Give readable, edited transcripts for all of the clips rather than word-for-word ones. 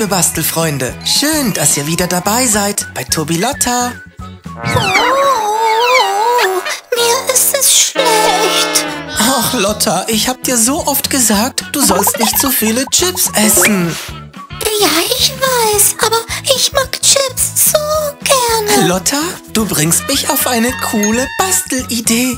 liebe Bastelfreunde. Schön, dass ihr wieder dabei seid bei Tobi Lotta. Oh, mir ist es schlecht. Ach, Lotta, ich hab dir so oft gesagt, du sollst nicht so viele Chips essen. Ja, ich weiß, aber ich mag Chips so gerne. Lotta, du bringst mich auf eine coole Bastelidee.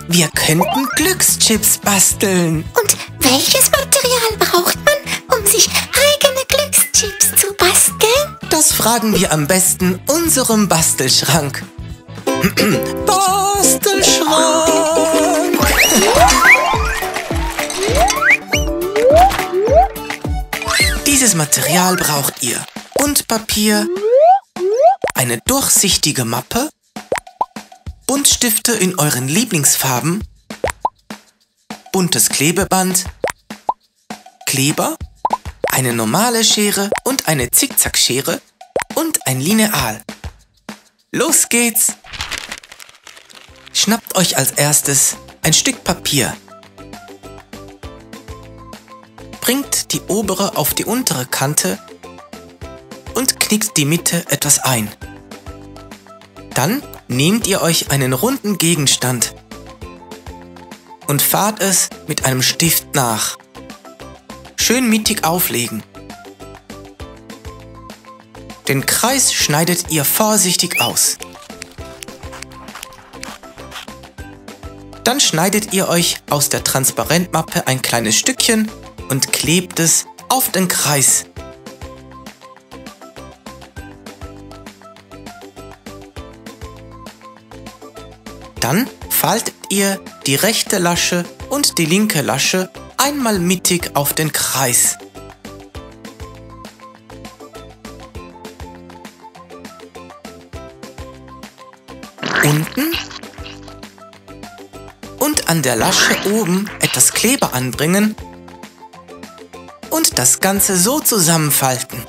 Wir könnten Glückschips basteln. Und welches Material braucht man, um sich eigene Glückschips zu basteln? Das fragen wir am besten unserem Bastelschrank. Bastelschrank! Dieses Material braucht ihr. Buntpapier, eine durchsichtige Mappe, Buntstifte in euren Lieblingsfarben, buntes Klebeband, Kleber, eine normale Schere und eine Zickzackschere und ein Lineal. Los geht's! Schnappt euch als erstes ein Stück Papier. Bringt die obere auf die untere Kante und knickt die Mitte etwas ein. Dann nehmt ihr euch einen runden Gegenstand und fahrt es mit einem Stift nach. Schön mittig auflegen. Den Kreis schneidet ihr vorsichtig aus. Dann schneidet ihr euch aus der Transparentmappe ein kleines Stückchen und klebt es auf den Kreis. Dann faltet ihr die rechte Lasche und die linke Lasche einmal mittig auf den Kreis. Unten und an der Lasche oben etwas Kleber anbringen und das Ganze so zusammenfalten.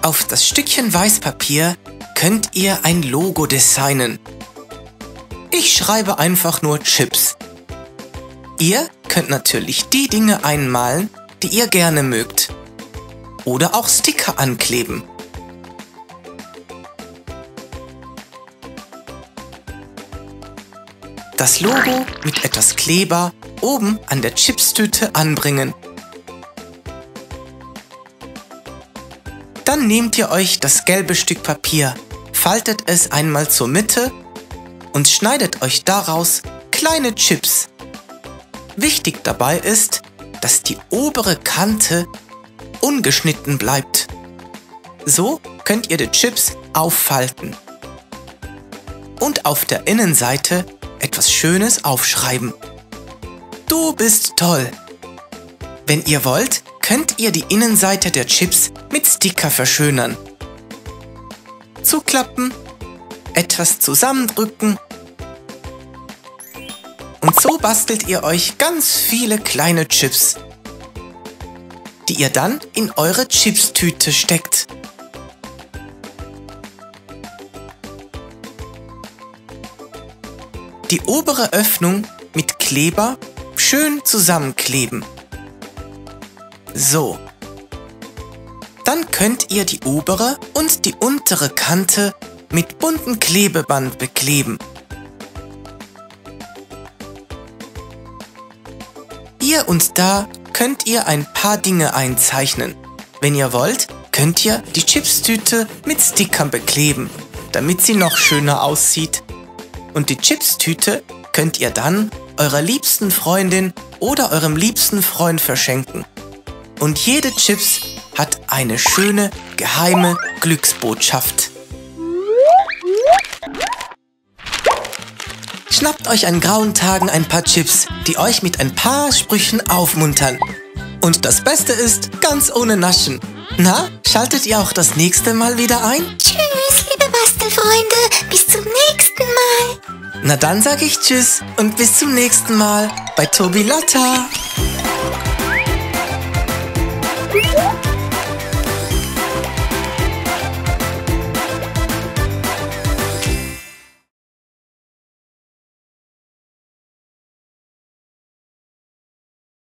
Auf das Stückchen Weißpapier könnt ihr ein Logo designen. Ich schreibe einfach nur Chips. Ihr könnt natürlich die Dinge einmalen, die ihr gerne mögt. Oder auch Sticker ankleben. Das Logo mit etwas Kleber oben an der Chipstüte anbringen. Dann nehmt ihr euch das gelbe Stück Papier, faltet es einmal zur Mitte und schneidet euch daraus kleine Chips. Wichtig dabei ist, dass die obere Kante ungeschnitten bleibt. So könnt ihr die Chips auffalten. Und auf der Innenseite etwas Schönes aufschreiben. Du bist toll! Wenn ihr wollt, könnt ihr die Innenseite der Chips mit Sticker verschönern. Zuklappen, etwas zusammendrücken und so bastelt ihr euch ganz viele kleine Chips, die ihr dann in eure Chipstüte steckt. Die obere Öffnung mit Kleber schön zusammenkleben. So. Dann könnt ihr die obere und die untere Kante mit buntem Klebeband bekleben. Hier und da könnt ihr ein paar Dinge einzeichnen. Wenn ihr wollt, könnt ihr die Chipstüte mit Stickern bekleben, damit sie noch schöner aussieht. Und die Chipstüte könnt ihr dann eurer liebsten Freundin oder eurem liebsten Freund verschenken. Und jede Chips hat eine schöne, geheime Glücksbotschaft. Schnappt euch an grauen Tagen ein paar Chips, die euch mit ein paar Sprüchen aufmuntern. Und das Beste ist, ganz ohne Naschen. Na, schaltet ihr auch das nächste Mal wieder ein? Tschüss, liebe Bastelfreunde. Bis zum nächsten Mal. Na dann sage ich Tschüss und bis zum nächsten Mal bei Tobi Lotta.